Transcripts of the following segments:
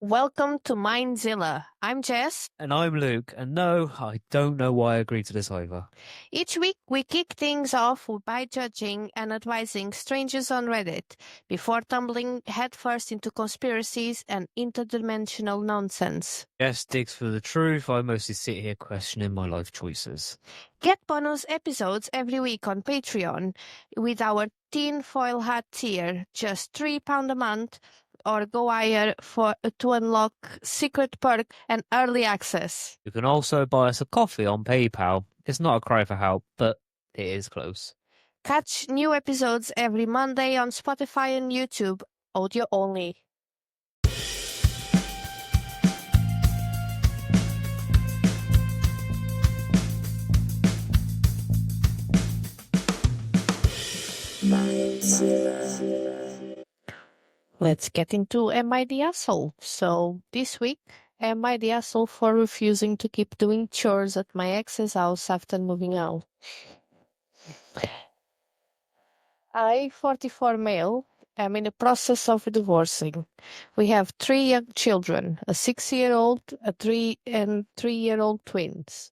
Welcome to Mindzilla. I'm Jess. And I'm Luke, and no, I don't know why I agreed to this either. Each week, we kick things off by judging and advising strangers on Reddit before tumbling headfirst into conspiracies and interdimensional nonsense. Jess digs for the truth, I mostly sit here questioning my life choices. Get bonus episodes every week on Patreon with our tinfoil hat tier, just £3 a month, or go higher to unlock secret perk and early access. You can also buy us a coffee on PayPal. It's not a cry for help, but it is close. Catch new episodes every Monday on Spotify and YouTube, audio only. Let's get into Am I the Asshole? So, this week, am I the asshole for refusing to keep doing chores at my ex's house after moving out? I, 44 male, am in the process of divorcing. We have 3 young children, a 6-year-old, a 3-year-old twins.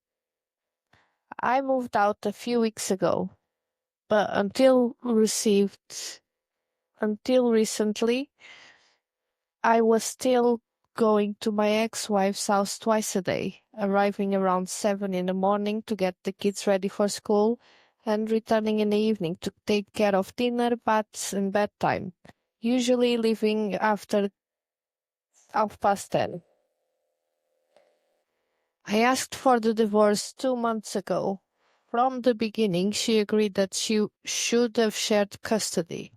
I moved out a few weeks ago, but until recently, I was still going to my ex-wife's house twice a day, arriving around 7 in the morning to get the kids ready for school and returning in the evening to take care of dinner, baths, and bedtime, usually leaving after 10:30. I asked for the divorce 2 months ago. From the beginning, she agreed that she should have shared custody.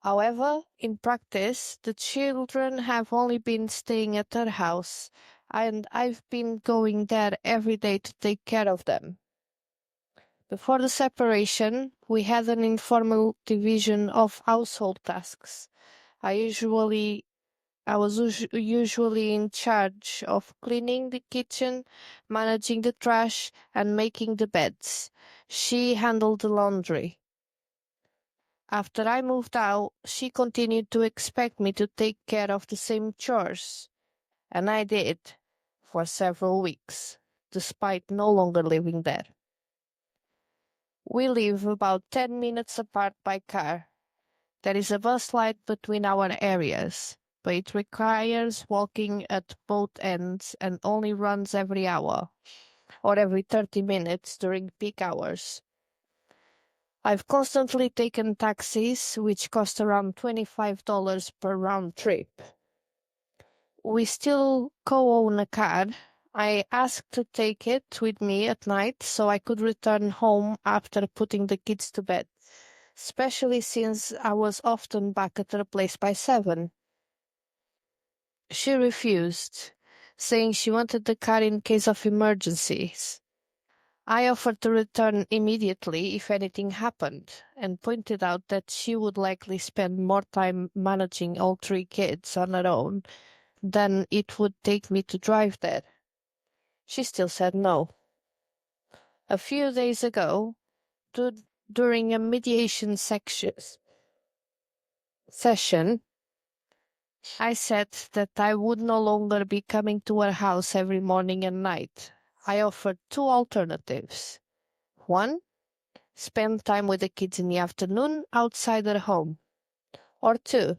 However, in practice, the children have only been staying at her house, and I've been going there every day to take care of them. Before the separation, we had an informal division of household tasks. I was usually in charge of cleaning the kitchen, managing the trash, and making the beds. She handled the laundry. After I moved out, she continued to expect me to take care of the same chores, and I did for several weeks, despite no longer living there. We live about 10 minutes apart by car. There is a bus line between our areas, but it requires walking at both ends and only runs every hour, or every 30 minutes during peak hours. I've constantly taken taxis, which cost around $25 per round trip. We still co-own a car. I asked to take it with me at night so I could return home after putting the kids to bed, especially since I was often back at her place by 7. She refused, saying she wanted the car in case of emergencies. I offered to return immediately if anything happened, and pointed out that she would likely spend more time managing all 3 kids on her own than it would take me to drive there. She still said no. A few days ago, during a mediation session, I said that I would no longer be coming to her house every morning and night. I offered 2 alternatives. 1, spend time with the kids in the afternoon outside her home. Or 2,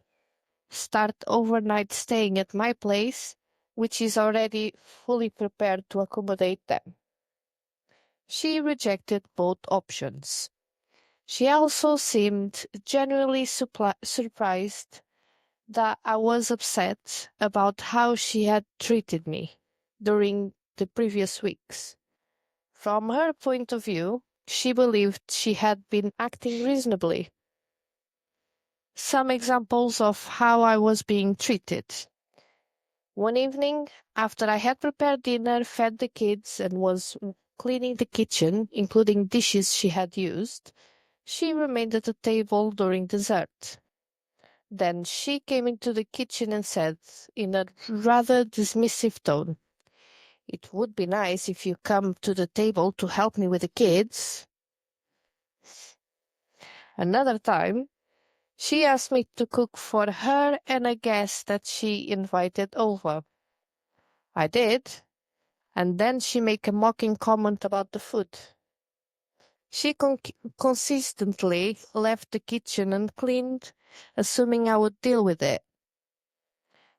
start overnight staying at my place, which is already fully prepared to accommodate them. She rejected both options. She also seemed genuinely surprised that I was upset about how she had treated me during the previous weeks. From her point of view, she believed she had been acting reasonably. Some examples of how I was being treated. One evening, after I had prepared dinner, fed the kids, and was cleaning the kitchen, including dishes she had used, she remained at the table during dessert. Then she came into the kitchen and said, in a rather dismissive tone, "It would be nice if you come to the table to help me with the kids." Another time, She asked me to cook for her and a guest that she invited over. I did, and then she made a mocking comment about the food. She consistently left the kitchen uncleaned, assuming I would deal with it.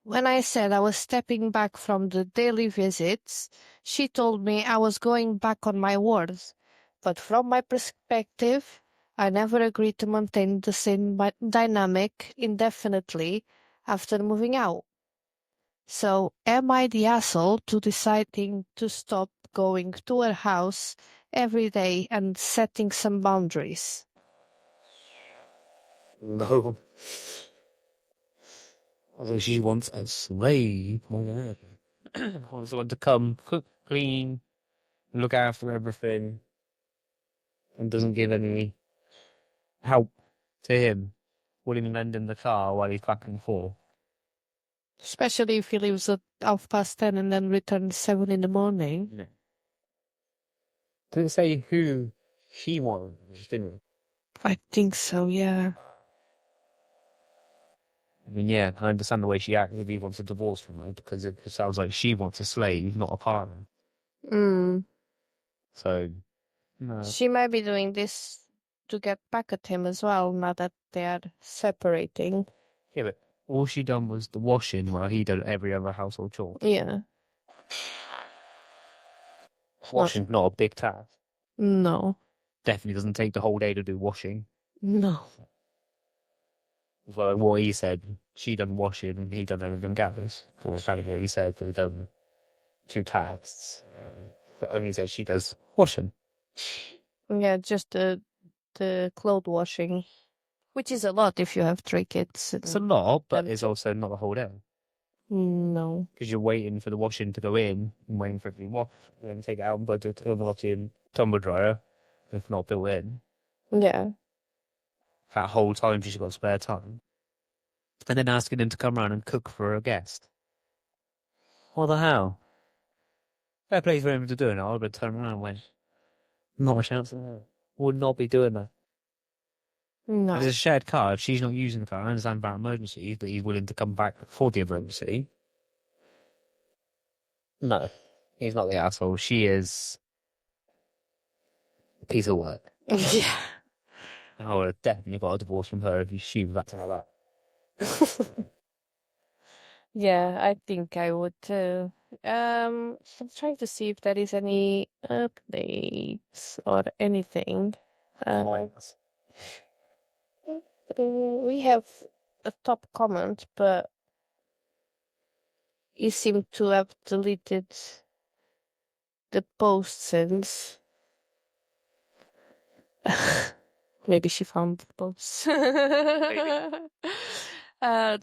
When I said I was stepping back from the daily visits, she told me I was going back on my word. But from my perspective, I never agreed to maintain the same dynamic indefinitely after moving out. So, am I the asshole to deciding to stop going to her house every day and setting some boundaries? No. Although she wants a slave. Wants someone to come, cook, clean, look after everything, and doesn't give any help to him. Wouldn't lend him the car while he's back and forth. Especially if he leaves at 10:30 and then returns 7 in the morning. Yeah. Didn't say who she wants, didn't it? I think so, yeah. I mean, yeah, I understand the way she acts if he wants a divorce from her because it sounds like she wants a slave, not a partner. Mm. So, no. She might be doing this to get back at him as well, now that they are separating. Yeah, but all she done was the washing while he did every other household chore. Yeah. Washing's not a big task. No. Definitely doesn't take the whole day to do washing. No. Well, what he said, she done washing and he done everything else. Or apparently he said they done two tasks. But only said she does washing. Yeah, just the clothes washing, which is a lot if you have 3 kids. It's a lot, but and- it's also not the whole day. No. Because you're waiting for the washing to go in and waiting for it to be washed. And then take it out and put it in the washing tumble dryer if not built in. Yeah. That whole time she's got spare time. And then asking him to come around and cook for a guest. What the hell? Fair play for him to do it. I would have turned around and went, not a chance in hell. Would not be doing that. No. If it's a shared car, if she's not using the car, I understand about emergencies, but he's willing to come back for the emergency. No, he's not the asshole. She is a piece of work. Yeah. I would have definitely got a divorce from her if she was acting like that. Yeah, I think I would too. I'm trying to see if there is any updates or anything. We have a top comment, but he seemed to have deleted the post since. Maybe she found the post.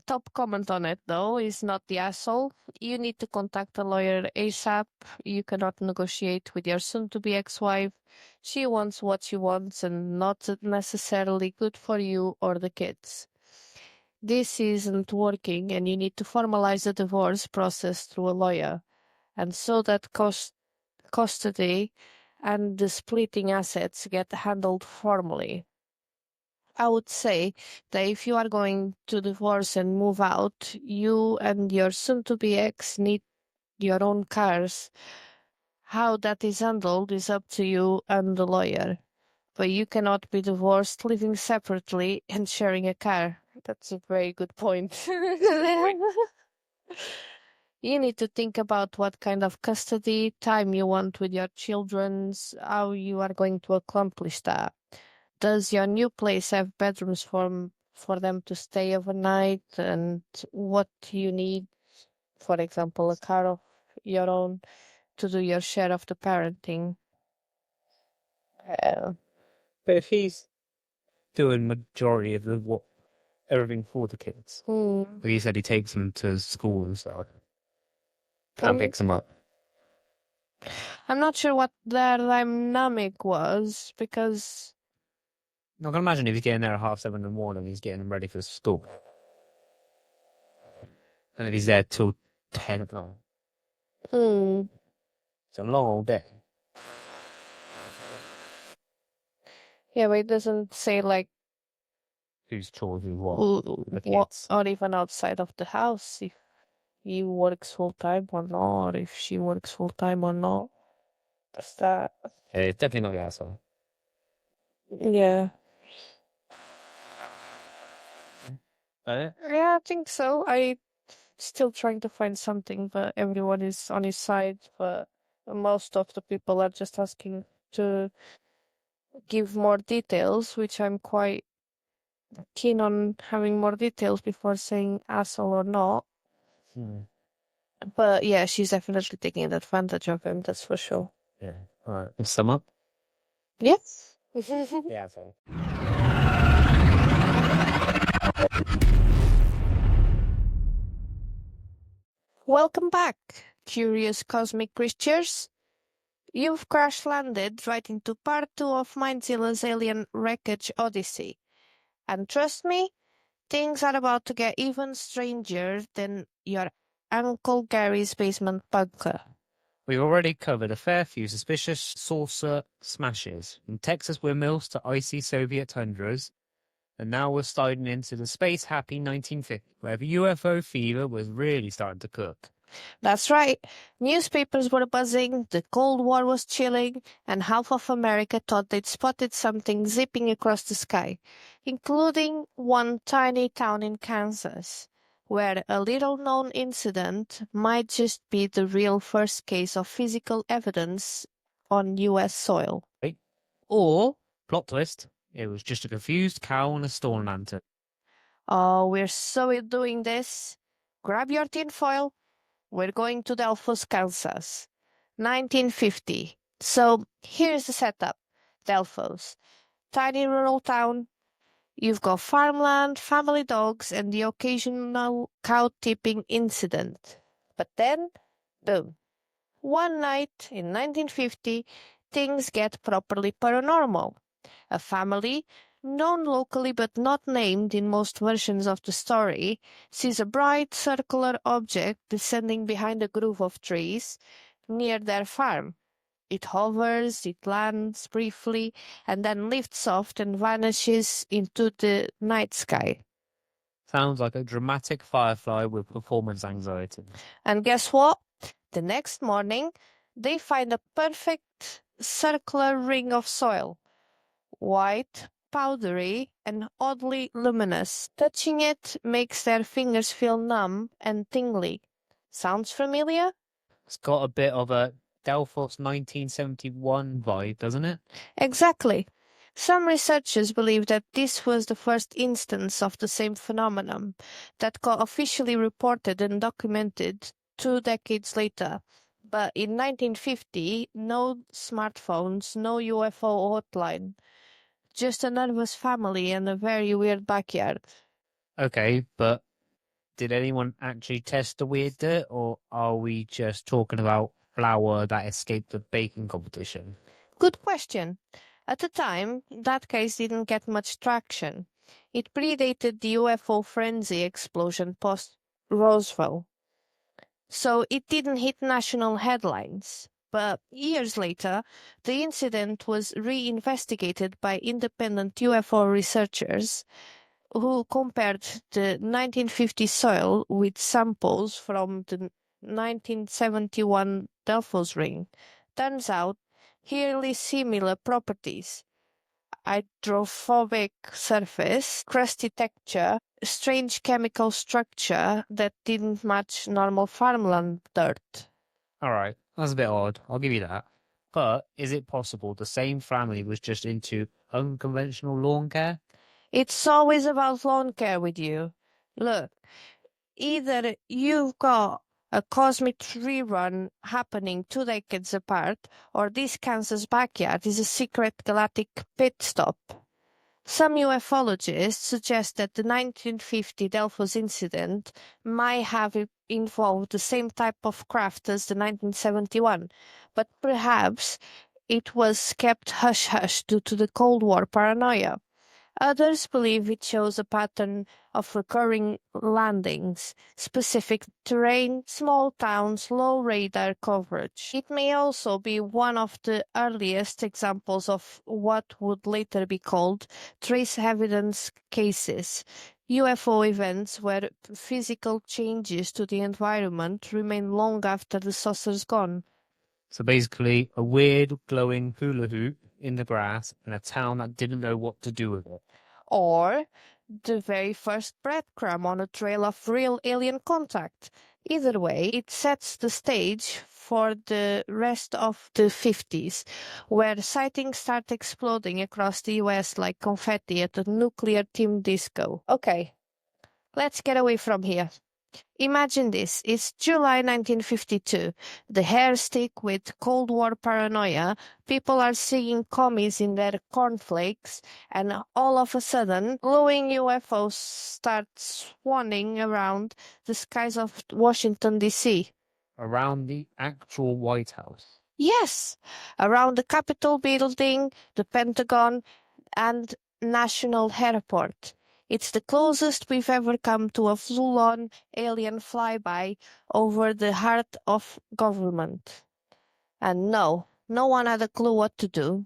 Top comment on it, though, is not the asshole. You need to contact a lawyer ASAP. You cannot negotiate with your soon-to-be ex-wife. She wants what she wants and not necessarily good for you or the kids. This isn't working and you need to formalize the divorce process through a lawyer. And so that custody and the splitting assets get handled formally. I would say that if you are going to divorce and move out, you and your soon-to-be ex need your own cars. How that is handled is up to you and the lawyer. But you cannot be divorced, living separately, and sharing a car. That's a very good point. You need to think about what kind of custody, time you want with your children, how you are going to accomplish that. Does your new place have bedrooms for them to stay overnight, and what you need, for example, a car of your own to do your share of the parenting? But if he's doing majority of everything for the kids, like he said he takes them to school and stuff, and picks them up. I'm not sure what their dynamic was because I can imagine if he's getting there at 7:30 in the morning, he's getting them ready for school. And if he's there till 10 o'clock. It's a long old day. Yeah, but it doesn't say like whose chores do what? The What, kids. or even outside of the house, if he works full time or not, or if she works full time or not. That's that. It's definitely not the asshole. Yeah. Uh, Yeah, I think so. I still trying to find something, but everyone is on his side. But most of the people are just asking to give more details, which I'm quite keen on having more details before saying asshole or not. hmm. But yeah, she's definitely taking advantage of him, that's for sure. Yeah. All right. Sum up. Yes. The asshole. Welcome back, curious cosmic creatures. You've crash landed right into part 2 of Mindzilla's Alien Wreckage Odyssey. And trust me, things are about to get even stranger than your Uncle Gary's basement bunker. We've already covered a fair few suspicious saucer smashes, from Texas windmills to icy Soviet tundras, and now we're sliding into the space-happy 1950s, where the UFO fever was really starting to cook. That's right. Newspapers were buzzing, the Cold War was chilling, and half of America thought they'd spotted something zipping across the sky, including one tiny town in Kansas, where a little-known incident might just be the real first case of physical evidence on U.S. soil. Right? Or, plot twist, it was just a confused cow on a storm lantern. Oh, we're so doing this. Grab your tinfoil. We're going to Delphos, Kansas. 1950. So here's the setup. Delphos. Tiny rural town. You've got farmland, family dogs, and the occasional cow tipping incident. But then, boom. One night in 1950, things get properly paranormal. A family, known locally but not named in most versions of the story, sees a bright circular object descending behind a grove of trees near their farm. It hovers, it lands briefly, and then lifts off and vanishes into the night sky. Sounds like a dramatic firefly with performance anxiety. And guess what? The next morning, they find a perfect circular ring of soil. White, powdery, and oddly luminous. Touching it makes their fingers feel numb and tingly. Sounds familiar? It's got a bit of a Delphos 1971 vibe, doesn't it? Exactly. Some researchers believe that this was the first instance of the same phenomenon that got officially reported and documented 2 decades later. But in 1950, no smartphones, no UFO hotline, just a nervous family and a very weird backyard. Okay, but did anyone actually test the weird dirt, or are we just talking about flour that escaped the baking competition? Good question. At the time, that case didn't get much traction. It predated the UFO frenzy explosion post Roswell, so it didn't hit national headlines. But years later, the incident was reinvestigated by independent UFO researchers who compared the 1950 soil with samples from the 1971 Delphos ring. Turns out, eerily similar properties. Hydrophobic surface, crusty texture, strange chemical structure that didn't match normal farmland dirt. All right, that's a bit odd. I'll give you that. But is it possible the same family was just into unconventional lawn care? It's always about lawn care with you. Look, either you've got a cosmic rerun happening 2 decades apart, or this Kansas backyard is a secret galactic pit stop. Some ufologists suggest that the 1950 Delphos incident might have involved the same type of craft as the 1971, but perhaps it was kept hush-hush due to the Cold War paranoia. Others believe it shows a pattern of recurring landings, specific terrain, small towns, low radar coverage. It may also be one of the earliest examples of what would later be called trace evidence cases, UFO events where physical changes to the environment remain long after the saucer's gone. So basically, a weird glowing hula hoop in the grass in a town that didn't know what to do with it. Or the very first breadcrumb on a trail of real alien contact. Either way, it sets the stage for the rest of the 50s, where sightings start exploding across the US like confetti at a nuclear-themed disco. Okay, let's get away from here. Imagine this. It's July 1952. The hair stick with Cold War paranoia. People are seeing commies in their cornflakes, and all of a sudden, glowing UFOs start swanning around the skies of Washington, D.C. Around the actual White House. Yes, around the Capitol building, the Pentagon, and National Airport. It's the closest we've ever come to a full-on alien flyby over the heart of government. And no, no one had a clue what to do.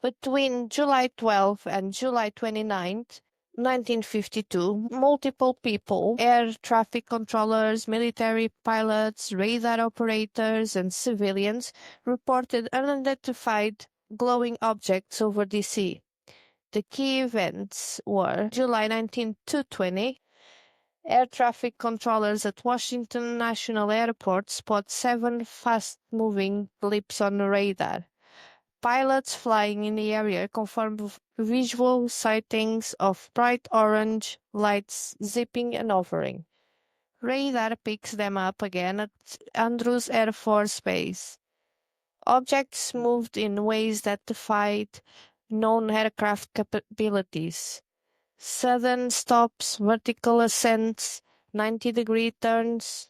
Between July 12 and July 29th, 1952, multiple people, air traffic controllers, military pilots, radar operators, and civilians, reported unidentified glowing objects over DC. The key events were July 19 to 20. Air traffic controllers at Washington National Airport spot 7 fast-moving blips on the radar. Pilots flying in the area confirmed visual sightings of bright orange lights zipping and hovering. Radar picks them up again at Andrews Air Force Base. Objects moved in ways that defied known aircraft capabilities. Sudden stops, vertical ascents, 90-degree turns.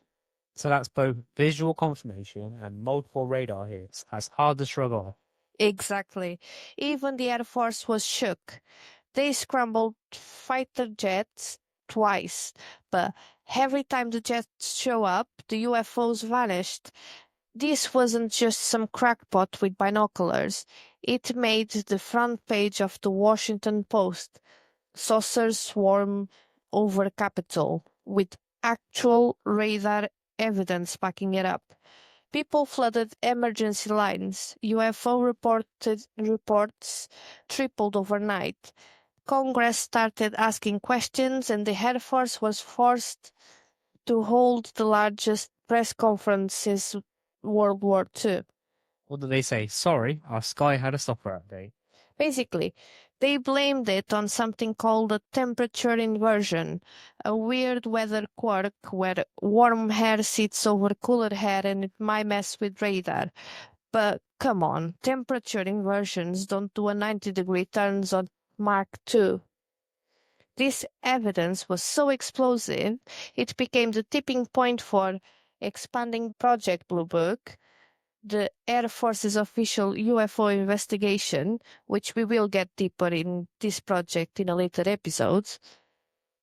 So that's both visual confirmation and multiple radar hits. That's hard to shrug off. Exactly. Even the Air Force was shook. They scrambled fighter jets twice, but every time the jets show up, the UFOs vanished. This wasn't just some crackpot with binoculars. It made the front page of the Washington Post. Saucers swarm over Capitol, with actual radar evidence backing it up. People flooded emergency lines. UFO reports tripled overnight. Congress started asking questions, and the Air Force was forced to hold the largest press conference since World War II. What do they say? Sorry, our sky had a software update. Basically, they blamed it on something called a temperature inversion, a weird weather quirk where warm air sits over cooler air and it might mess with radar. But come on, temperature inversions don't do a 90-degree turns on Mark II. This evidence was so explosive, it became the tipping point for expanding Project Blue Book, the Air Force's official UFO investigation, which we will get deeper in this project in a later episode.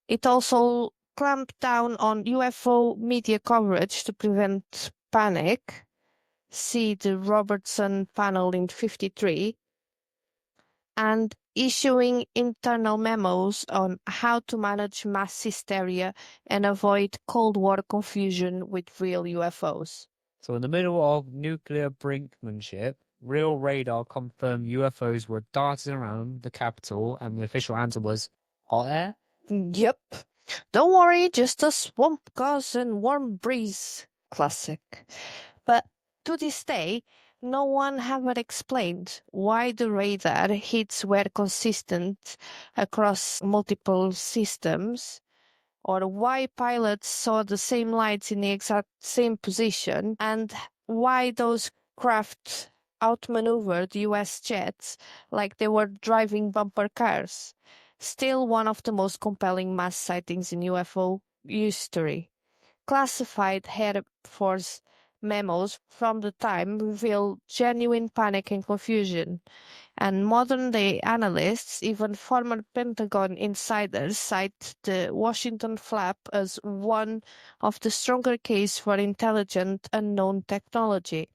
It also clamped down on UFO media coverage to prevent panic. See the Robertson panel in 53. And issuing internal memos on how to manage mass hysteria and avoid Cold War confusion with real UFOs. So in the middle of nuclear brinkmanship, real radar confirmed UFOs were darting around the Capitol, and the official answer was hot air? Yep. Don't worry, just a swamp gas and warm breeze. Classic. But to this day, no one ever explained why the radar hits were consistent across multiple systems, or why pilots saw the same lights in the exact same position, and why those craft outmaneuvered US jets like they were driving bumper cars. Still one of the most compelling mass sightings in UFO history. Classified Air Force Memos from the time reveal genuine panic and confusion, and modern-day analysts, even former Pentagon insiders, cite the Washington flap as one of the stronger cases for intelligent unknown technology.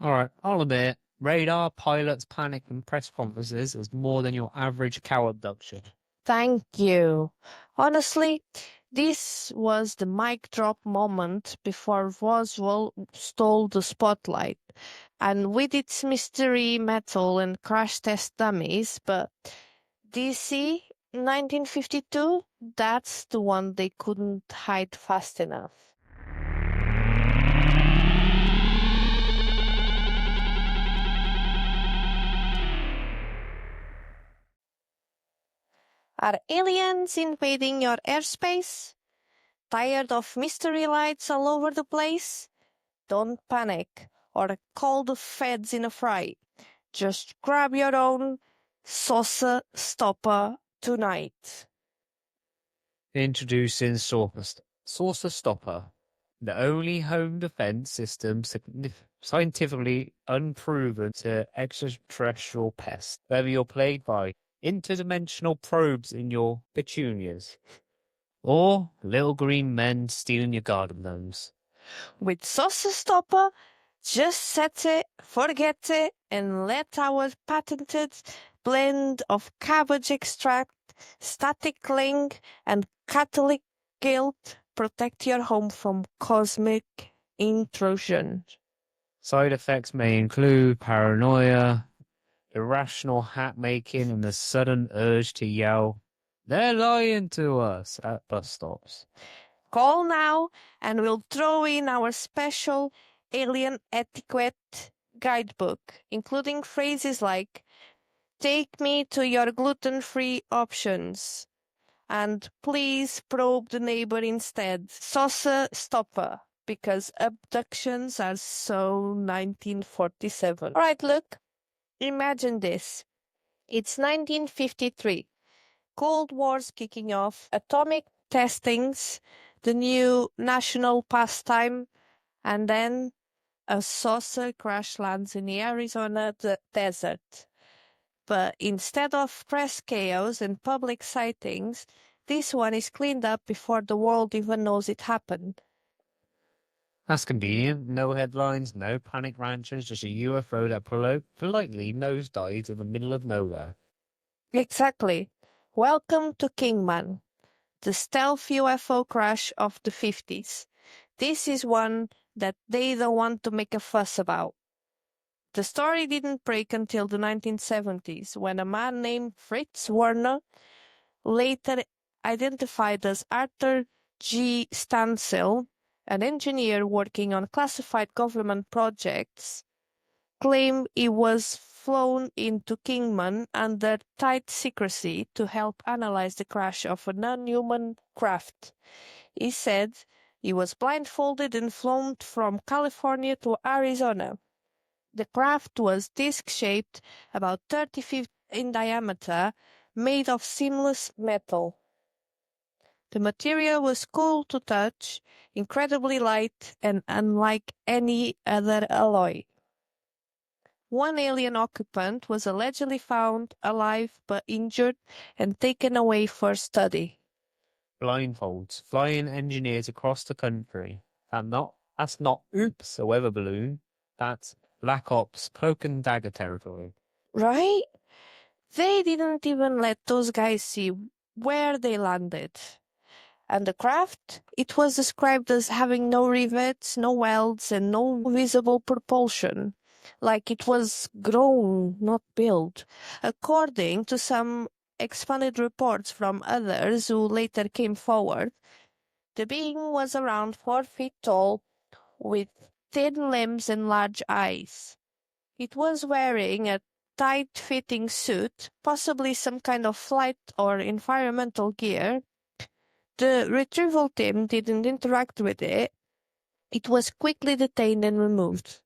Alright, I'll admit, radar, pilots, panic, and press conferences is more than your average cow abduction. Thank you. Honestly, this was the mic drop moment before Roswell stole the spotlight. And with its mystery metal and crash test dummies, but DC 1952, that's the one they couldn't hide fast enough. Are aliens invading your airspace? Tired of mystery lights all over the place? Don't panic or call the feds in a fright. Just grab your own saucer stopper tonight. Introducing Saucer Stopper, the only home defense system scientifically unproven to extraterrestrial pests, whether you're plagued by interdimensional probes in your petunias or little green men stealing your garden gnomes. With saucer stopper, just set it, forget it, and let our patented blend of cabbage extract, static link, and Catholic guilt protect your home from cosmic intrusion. Side effects may include paranoia, irrational hat making, and the sudden urge to yell, "They're lying to us," at bus stops. Call now and we'll throw in our special alien etiquette guidebook, including phrases like "Take me to your gluten-free options" and "Please probe the neighbor instead." Saucer stopper, because abductions are so 1947. All right, look, imagine this. It's 1953. Cold War's kicking off, atomic testings, the new national pastime, and then a saucer crash lands in the Arizona desert. But instead of press chaos and public sightings, this one is cleaned up before the world even knows it happened. That's convenient. No headlines, no panic ranchers, just a UFO that politely nosedives in the middle of nowhere. Exactly. Welcome to Kingman, the stealth UFO crash of the 50s. This is one that they don't want to make a fuss about. The story didn't break until the 1970s, when a man named Fritz Werner, later identified as Arthur G. Stansel, an engineer working on classified government projects, claimed he was flown into Kingman under tight secrecy to help analyze the crash of a non-human craft. He said he was blindfolded and flown from California to Arizona. The craft was disc-shaped, about 30 feet in diameter, made of seamless metal. The material was cool to touch, incredibly light, and unlike any other alloy. One alien occupant was allegedly found alive but injured and taken away for study. Blindfolds, flying engineers across the country. That's not oops, a weather balloon. That's Black Ops, cloak and dagger territory. Right? They didn't even let those guys see where they landed. And the craft? It was described as having no rivets, no welds, and no visible propulsion. Like it was grown, not built. According to some expanded reports from others who later came forward, the being was around 4 feet tall, with thin limbs and large eyes. It was wearing a tight-fitting suit, possibly some kind of flight or environmental gear. The retrieval team didn't interact with it. It was quickly detained and removed.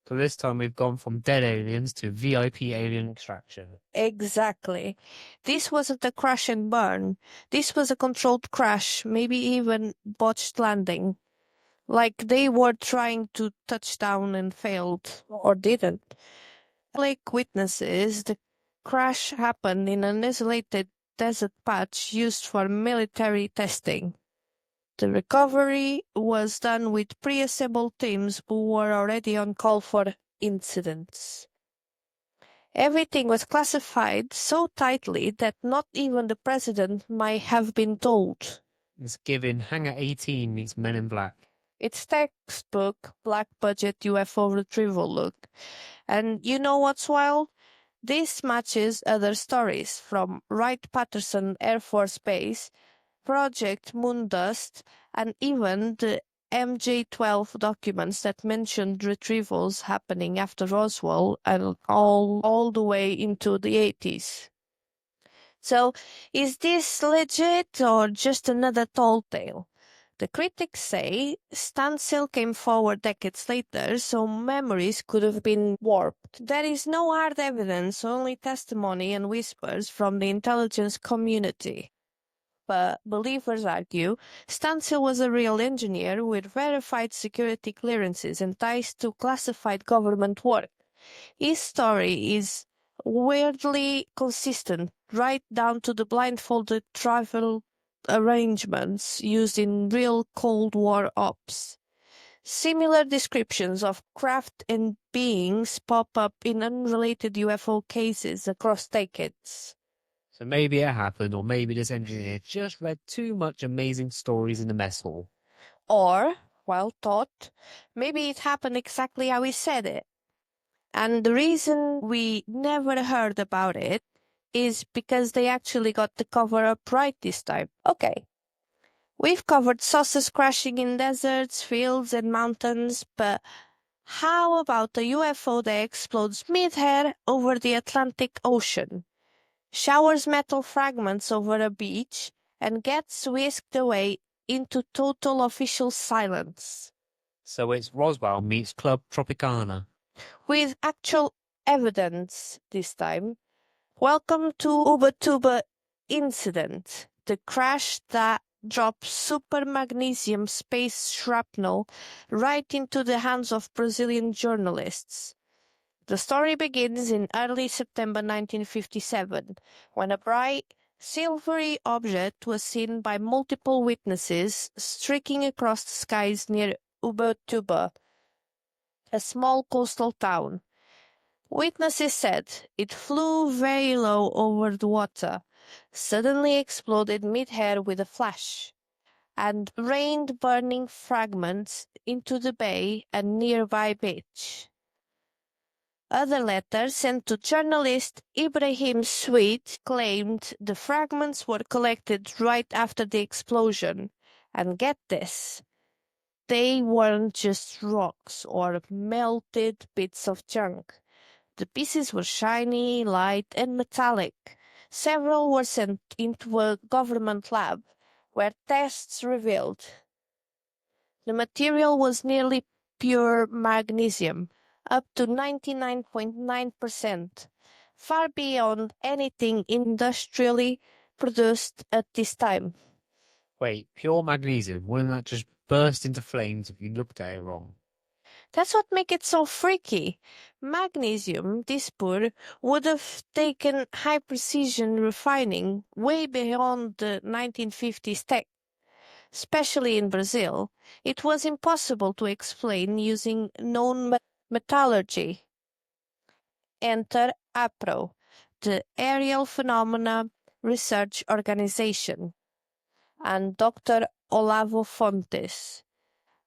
So this time we've gone from dead aliens to VIP alien extraction. Exactly. This wasn't a crash and burn. This was a controlled crash, maybe even botched landing. like they were trying to touch down and failed or didn't. Like witnesses, the crash happened in an isolated desert patch used for military testing. The recovery was done with pre-assembled teams who were already on call for incidents. Everything was classified so tightly that not even the president might have been told. It's given Hangar 18 meets Men in Black. It's textbook black budget UFO retrieval look. And you know what's wild? This matches other stories from Wright-Patterson Air Force Base, Project Moondust, and even the MJ-12 documents that mentioned retrievals happening after Roswell and all the way into the 80s. So, is this legit or just another tall tale? The critics say Stansel came forward decades later, so memories could have been warped. There is no hard evidence, only testimony and whispers from the intelligence community. But believers argue Stansel was a real engineer with verified security clearances and ties to classified government work. His story is weirdly consistent, right down to the blindfolded travel arrangements used in real Cold War ops. Similar descriptions of craft and beings pop up in unrelated UFO cases across decades. So maybe it happened, or maybe this engineer just read too much amazing stories in the mess hall. Or, well thought, maybe it happened exactly how he said it. And the reason we never heard about it is because they actually got the cover up right this time. Okay. We've covered saucers crashing in deserts, fields, and mountains, but how about a UFO that explodes mid-air over the Atlantic Ocean, showers metal fragments over a beach, and gets whisked away into total official silence? So it's Roswell meets Club Tropicana. With actual evidence this time. Welcome to Ubatuba incident, the crash that dropped super magnesium space shrapnel right into the hands of Brazilian journalists. The story begins in early September 1957, when a bright, silvery object was seen by multiple witnesses streaking across the skies near Ubatuba, a small coastal town. Witnesses said it flew very low over the water, suddenly exploded mid-air with a flash, and rained burning fragments into the bay and nearby beach. Other letters sent to journalist Ibrahim Sweet claimed the fragments were collected right after the explosion. And get this, they weren't just rocks or melted bits of junk. The pieces were shiny, light, and metallic. Several were sent into a government lab, where tests revealed the material was nearly pure magnesium, up to 99.9%, far beyond anything industrially produced at this time. Wait, pure magnesium, wouldn't that just burst into flames if you looked at it wrong? That's what makes it so freaky. Magnesium, this pure, would have taken high precision refining way beyond the 1950s tech. Especially in Brazil, it was impossible to explain using known metallurgy. Enter APRO, the Aerial Phenomena Research Organization, and Dr. Olavo Fontes,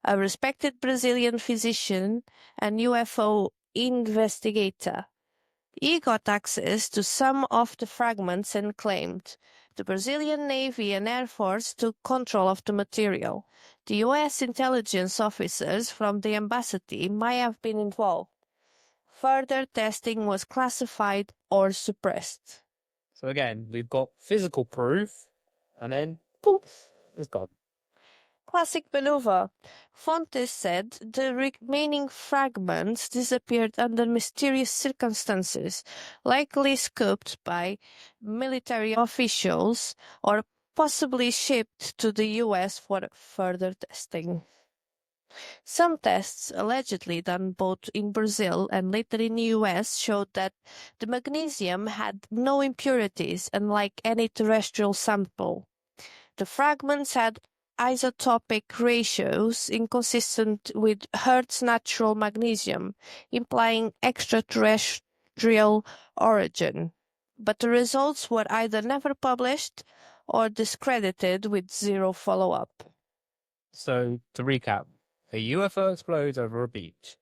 a respected Brazilian physician and UFO investigator. He got access to some of the fragments and claimed the Brazilian Navy and Air Force took control of the material. The U.S. intelligence officers from the embassy might have been involved. Further testing was classified or suppressed. So again, we've got physical proof, and then poof, it's gone. Classic maneuver. Fontes said the remaining fragments disappeared under mysterious circumstances, likely scooped by military officials or possibly shipped to the US for further testing. Some tests, allegedly done both in Brazil and later in the US, showed that the magnesium had no impurities, unlike any terrestrial sample. The fragments had isotopic ratios inconsistent with Earth's natural magnesium, implying extraterrestrial origin. But the results were either never published or discredited with zero follow-up. So, to recap, a UFO explodes over a beach,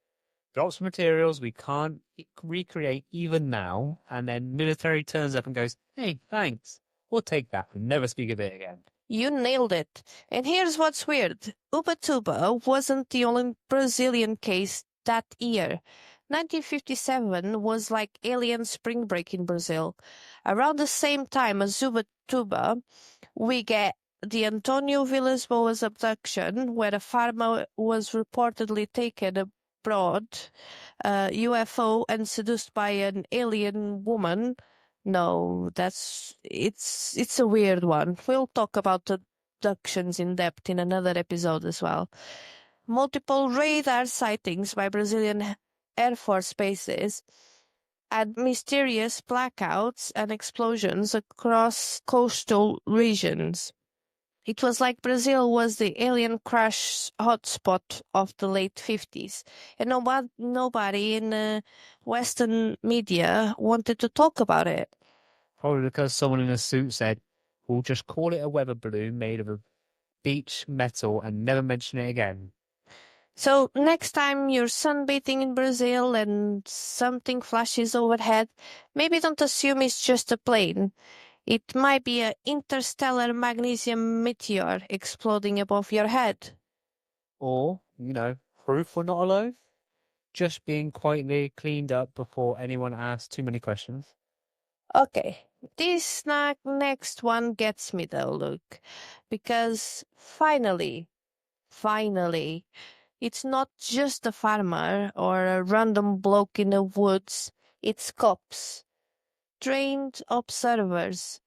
drops materials we can't recreate even now, and then military turns up and goes, "Hey, thanks. We'll take that and never speak of it again." You nailed it. And here's what's weird. Ubatuba wasn't the only Brazilian case that year. 1957 was like alien spring break in Brazil. Around the same time as Ubatuba, we get the Antonio Villas Boas abduction, where a farmer was reportedly taken abroad, UFO, and seduced by an alien woman. No, it's a weird one. We'll talk about abductions in depth in another episode as well. Multiple radar sightings by Brazilian Air Force bases and mysterious blackouts and explosions across coastal regions. It was like Brazil was the alien crash hotspot of the late 50s, and nobody in Western media wanted to talk about it. Probably because someone in a suit said, "We'll just call it a weather balloon made of a beach metal and never mention it again." So next time you're sunbathing in Brazil and something flashes overhead, maybe don't assume it's just a plane. It might be an interstellar magnesium meteor exploding above your head. Or, proof we're not alone. Just being quietly cleaned up before anyone asks too many questions. Okay, this next one gets me though, Luke, because finally, it's not just a farmer or a random bloke in the woods, it's cops, trained observers,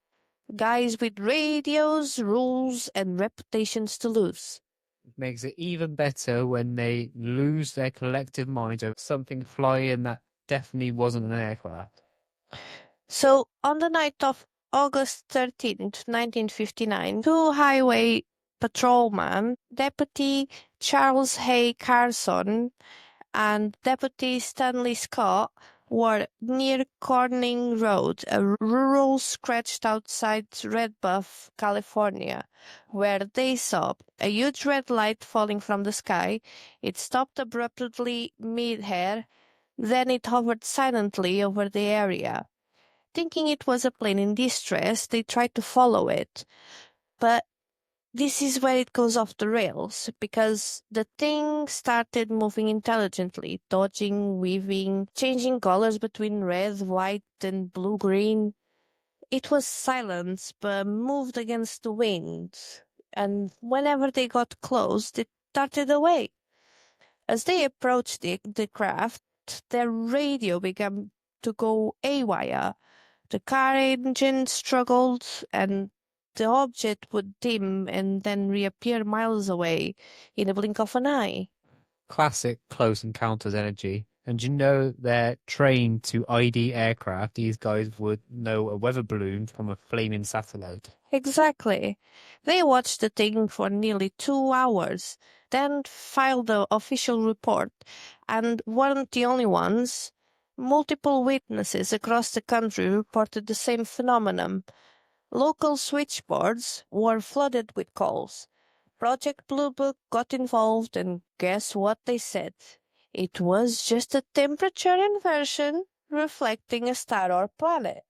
guys with radios, rules, and reputations to lose. It makes it even better when they lose their collective minds over something flying that definitely wasn't an aircraft. So, on the night of August 13th, 1959, two highway patrolmen, Deputy Charles Hay Carson and Deputy Stanley Scott, were near Corning Road, a rural stretch outside Red Bluff, California, where they saw a huge red light falling from the sky. It stopped abruptly mid-air, then it hovered silently over the area. Thinking it was a plane in distress, they tried to follow it. But this is where it goes off the rails, because the thing started moving intelligently, dodging, weaving, changing colors between red, white, and blue-green. It was silent, but moved against the wind, and whenever they got close, it darted away. As they approached the craft, their radio began to go haywire. The car engine struggled, and the object would dim and then reappear miles away in a blink of an eye. Classic close encounters energy. And they're trained to ID aircraft. These guys would know a weather balloon from a flaming satellite. Exactly. They watched the thing for nearly 2 hours, then filed the official report, and weren't the only ones. Multiple witnesses across the country reported the same phenomenon. Local switchboards were flooded with calls. Project Blue Book got involved, and guess what they said? It was just a temperature inversion reflecting a star or planet.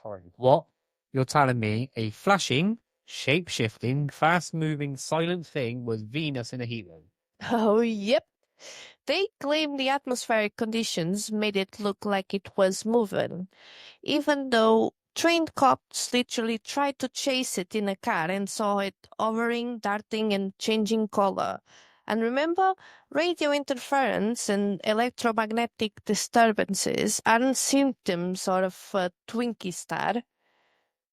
Sorry. What? You're telling me a flashing, shape-shifting, fast-moving, silent thing was Venus in a heat wave? Oh, yep. They claimed the atmospheric conditions made it look like it was moving, even though trained cops literally tried to chase it in a car and saw it hovering, darting, and changing color. And remember, radio interference and electromagnetic disturbances aren't symptoms of a Twinkie star.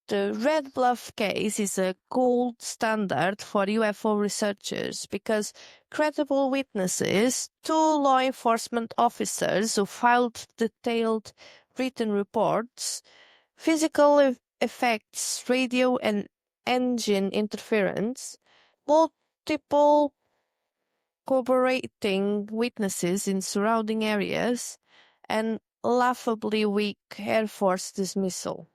The Red Bluff case is a gold standard for UFO researchers because credible witnesses, two law enforcement officers who filed detailed written reports, physical effects, radio and engine interference, multiple corroborating witnesses in surrounding areas, and laughably weak Air Force dismissal.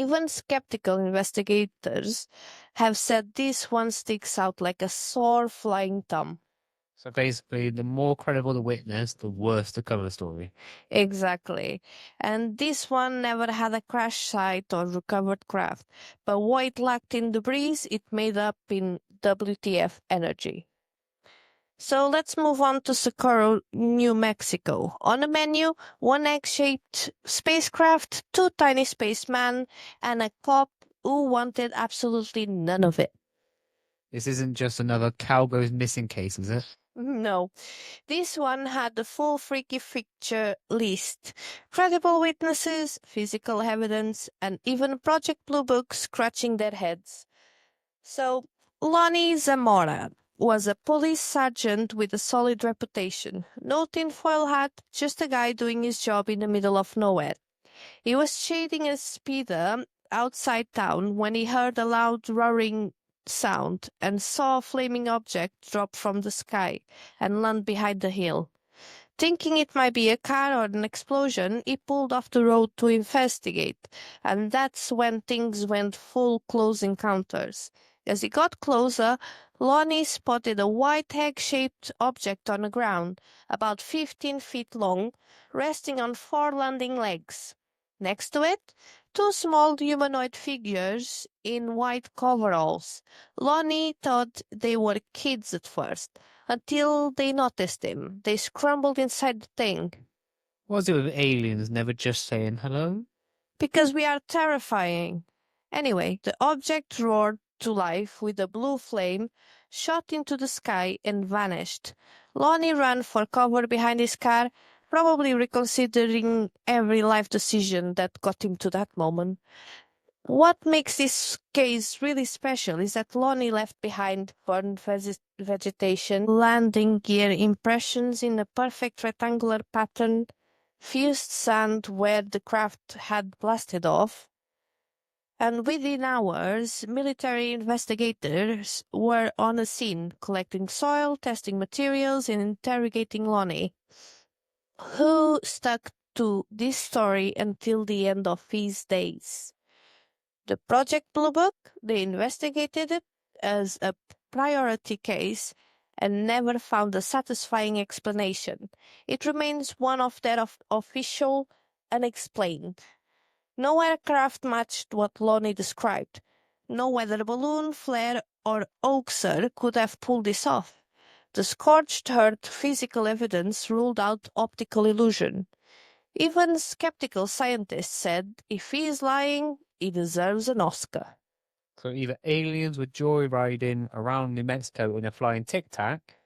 Even skeptical investigators have said this one sticks out like a sore flying thumb. So basically, the more credible the witness, the worse the cover story. Exactly. And this one never had a crash site or recovered craft, but what it lacked in debris, it made up in WTF energy. So let's move on to Socorro, New Mexico. On the menu, one egg-shaped spacecraft, two tiny spacemen, and a cop who wanted absolutely none of it. This isn't just another cow goes missing case, is it? No, this one had the full freaky feature list. Credible witnesses, physical evidence, and even Project Blue Book scratching their heads. So, Lonnie Zamora was a police sergeant with a solid reputation. No tinfoil hat, just a guy doing his job in the middle of nowhere. He was shading a speeder outside town when he heard a loud roaring sound and saw a flaming object drop from the sky and land behind the hill. Thinking it might be a car or an explosion, he pulled off the road to investigate, and that's when things went full close encounters. As he got closer, Lonnie spotted a white egg-shaped object on the ground, about 15 feet long, resting on four landing legs. Next to it, two small humanoid figures in white coveralls. Lonnie thought they were kids at first, until they noticed him. They scrambled inside the thing. What's it with aliens never just saying hello? Because we are terrifying. Anyway, the object roared to life with a blue flame, shot into the sky, and vanished. Lonnie ran for cover behind his car, probably reconsidering every life decision that got him to that moment. What makes this case really special is that Lonnie left behind burned vegetation, landing gear impressions in a perfect rectangular pattern, fused sand where the craft had blasted off, and within hours, military investigators were on the scene, collecting soil, testing materials, and interrogating Lonnie, who stuck to this story until the end of his days. The Project Blue Book, they investigated it as a priority case and never found a satisfying explanation. It remains one of their official unexplained. No aircraft matched what Lonnie described. No weather balloon, flare, or hoaxer could have pulled this off. The scorched earth physical evidence ruled out optical illusion. Even skeptical scientists said if he is lying, he deserves an Oscar. So either aliens were joyriding around New Mexico in a flying Tic Tac,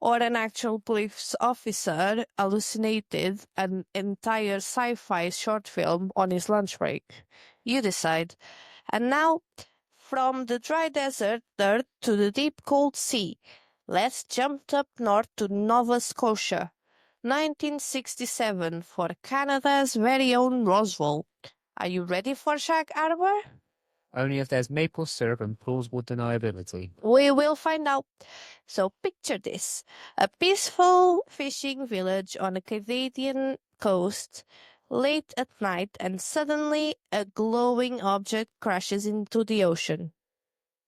Or an actual police officer hallucinated an entire sci-fi short film on his lunch break. You decide. And now, from the dry desert dirt to the deep cold sea, let's jump up north to Nova Scotia. 1967 for Canada's very own Roswell. Are you ready for Shag Arbor? only if there's maple syrup and plausible deniability. We will find out. So picture this. A peaceful fishing village on a Canadian coast, late at night, and suddenly a glowing object crashes into the ocean.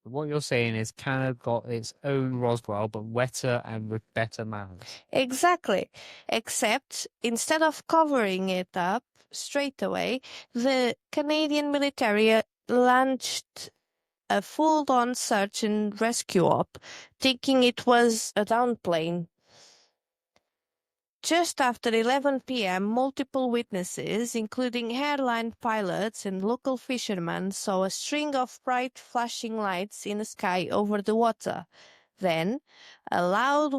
What you're saying is Canada got its own Roswell, but wetter and with better manners. Exactly. Except instead of covering it up straight away, the Canadian military launched a full-on search and rescue op, thinking it was a downed plane. Just after 11 p.m., multiple witnesses, including airline pilots and local fishermen, saw a string of bright flashing lights in the sky over the water. Then, a loud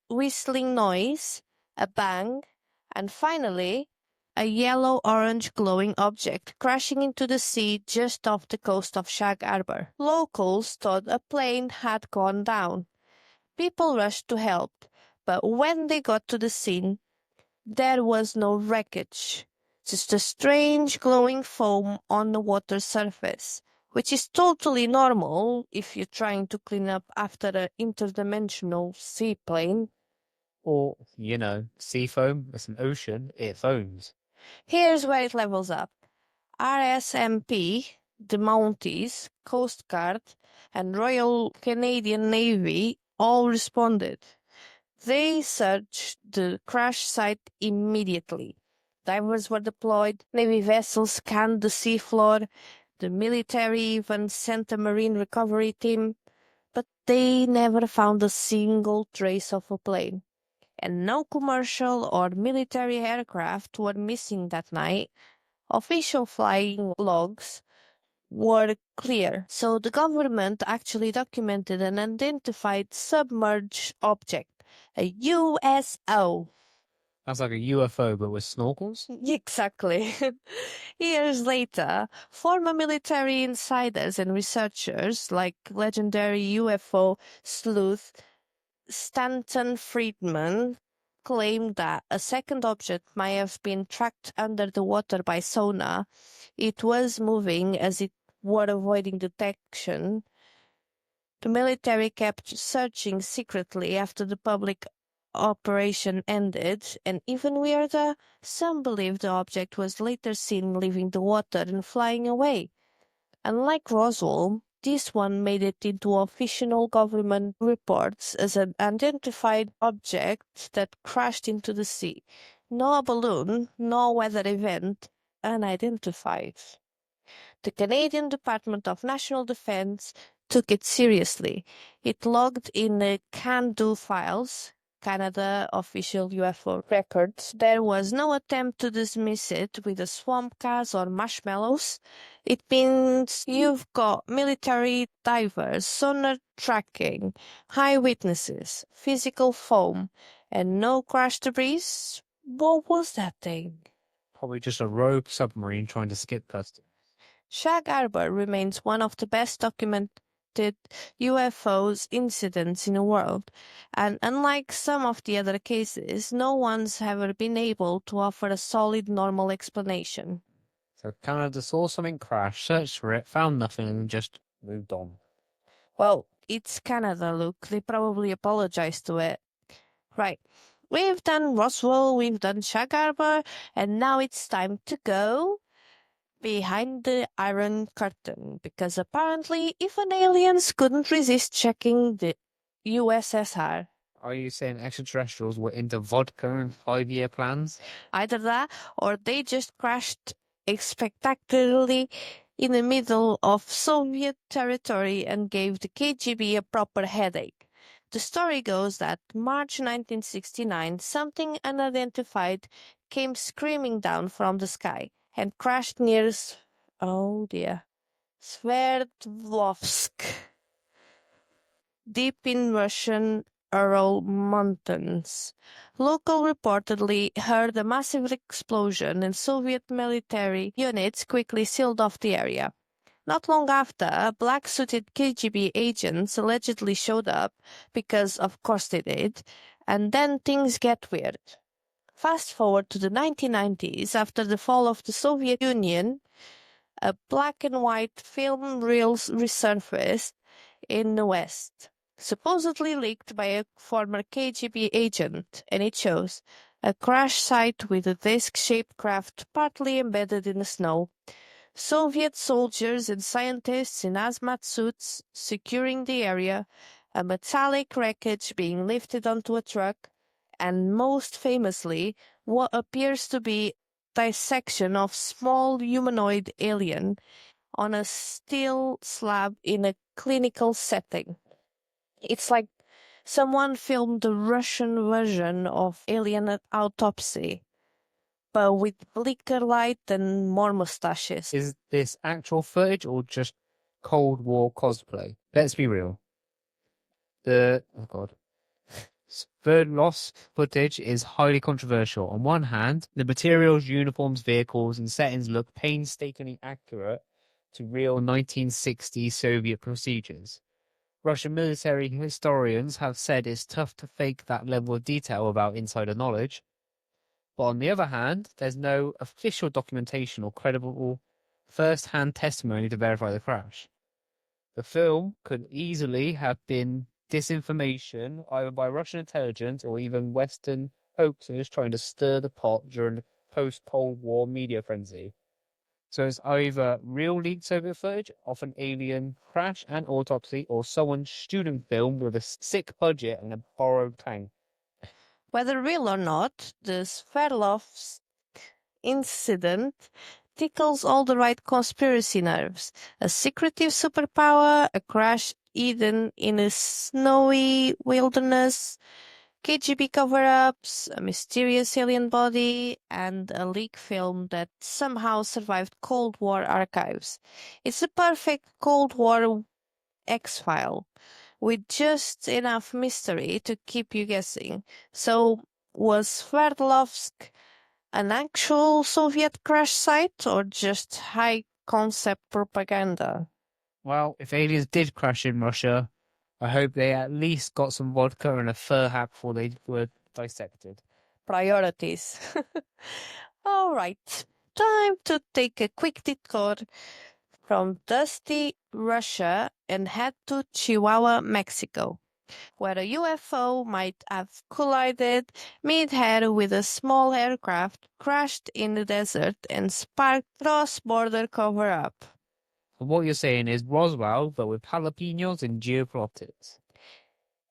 whistling noise, a bang, and finally, a yellow-orange glowing object crashing into the sea just off the coast of Shag Harbor. Locals thought a plane had gone down. People rushed to help, but when they got to the scene, there was no wreckage, just a strange glowing foam on the water surface, which is totally normal if you're trying to clean up after an interdimensional seaplane. Or, sea foam, it's an ocean, it foams. Here's where it levels up. RSMP, the Mounties, Coast Guard, and Royal Canadian Navy all responded. They searched the crash site immediately. Divers were deployed, Navy vessels scanned the seafloor, the military even sent a marine recovery team, but they never found a single trace of a plane. And no commercial or military aircraft were missing that night. Official flying logs were clear, so the government actually documented an identified submerged object, a USO. That's like a UFO, but with snorkels? Exactly. Years later, former military insiders and researchers like legendary UFO sleuth Stanton Friedman claimed that a second object might have been tracked under the water by sonar. It was moving as it were avoiding detection. The military kept searching secretly after the public operation ended, and even weirder, some believed the object was later seen leaving the water and flying away. Unlike Roswell, this one made it into official government reports as an identified object that crashed into the sea. No balloon, no weather event, unidentified. The Canadian Department of National Defence took it seriously. It logged in the CAN-DO files, Canada official UFO records. There was no attempt to dismiss it with a swamp gas or marshmallows. It means you've got military divers, sonar tracking, eyewitnesses, physical foam, and no crash debris. What was that thing? Probably just a rogue submarine trying to skip customs. Shag Harbor remains one of the best documented UFOs incidents in the world, and unlike some of the other cases, no one's ever been able to offer a solid normal explanation. So Canada saw something crash, searched for it, found nothing, and just moved on. Well, it's Canada, Luke. They probably apologized to it. Right. We've done Roswell, we've done Shag Harbor, and now it's time to go behind the Iron Curtain, because apparently even aliens couldn't resist checking the USSR. Are you saying extraterrestrials were into vodka and 5-year plans? Either that, or they just crashed spectacularly in the middle of Soviet territory and gave the KGB a proper headache. The story goes that March 1969, something unidentified came screaming down from the sky and crashed near Sverdlovsk, deep in Russian Ural Mountains. Local reportedly heard a massive explosion and Soviet military units quickly sealed off the area. Not long after, black-suited KGB agents allegedly showed up, because of course they did, and then things get weird. Fast forward to the 1990s, after the fall of the Soviet Union, a black and white film reel resurfaced in the West, supposedly leaked by a former KGB agent, and it shows a crash site with a disc-shaped craft partly embedded in the snow. Soviet soldiers and scientists in hazmat suits securing the area, a metallic wreckage being lifted onto a truck, and most famously, what appears to be dissection of small humanoid alien on a steel slab in a clinical setting. It's like someone filmed the Russian version of Alien Autopsy, but with bleaker light and more mustaches. Is this actual footage or just Cold War cosplay? Let's be real. Oh god. Sverdlov's footage is highly controversial. On one hand, the materials, uniforms, vehicles, and settings look painstakingly accurate to real 1960s Soviet procedures. Russian military historians have said it's tough to fake that level of detail without insider knowledge. But on the other hand, there's no official documentation or credible first-hand testimony to verify the crash. The film could easily have been disinformation, either by Russian intelligence or even Western hoaxers trying to stir the pot during the post-Cold War media frenzy. So it's either real leaked Soviet footage of an alien crash and autopsy, or someone's student film with a sick budget and a borrowed tank. Whether real or not, the Sverdlovsk incident tickles all the right conspiracy nerves. A secretive superpower, a crash hidden in a snowy wilderness, KGB cover-ups, a mysterious alien body, and a leak film that somehow survived Cold War archives. It's a perfect Cold War X-file, with just enough mystery to keep you guessing. So, was Sverdlovsk an actual Soviet crash site or just high-concept propaganda? Well, if aliens did crash in Russia, I hope they at least got some vodka and a fur hat before they were dissected. Priorities. All right, time to take a quick detour from dusty Russia and head to Chihuahua, Mexico, where a UFO might have collided mid-air with a small aircraft, crashed in the desert, and sparked cross-border cover-up. So what you're saying is Roswell, but with jalapenos and geopolitics.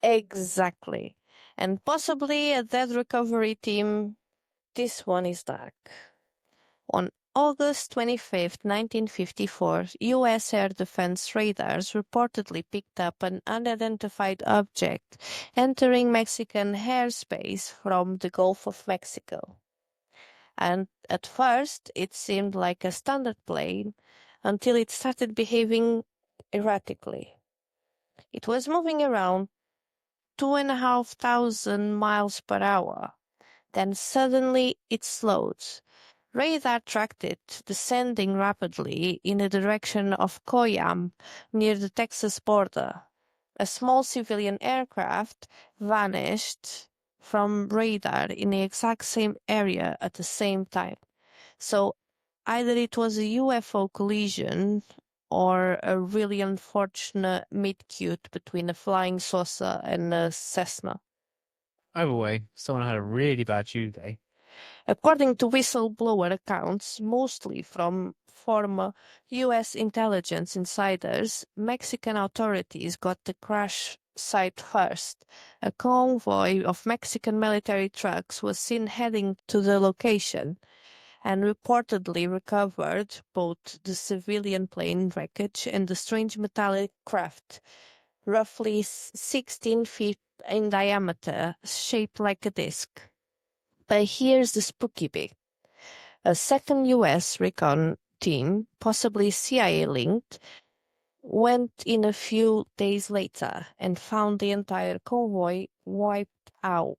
Exactly. And possibly a dead recovery team. This one is dark. On August 25, 1954, U.S. air defense radars reportedly picked up an unidentified object entering Mexican airspace from the Gulf of Mexico. And at first, it seemed like a standard plane until it started behaving erratically. It was moving around 2,500 miles per hour. Then suddenly it slowed. Radar tracked it, descending rapidly in the direction of Coyam, near the Texas border. A small civilian aircraft vanished from radar in the exact same area at the same time. So either it was a UFO collision or a really unfortunate meet-cute between a flying saucer and a Cessna. Either way, someone had a really bad Tuesday. According to whistleblower accounts, mostly from former U.S. intelligence insiders, Mexican authorities got the crash site first. A convoy of Mexican military trucks was seen heading to the location and reportedly recovered both the civilian plane wreckage and the strange metallic craft, roughly 16 feet in diameter, shaped like a disc. But here's the spooky bit. A second U.S. recon team, possibly CIA-linked, went in a few days later and found the entire convoy wiped out.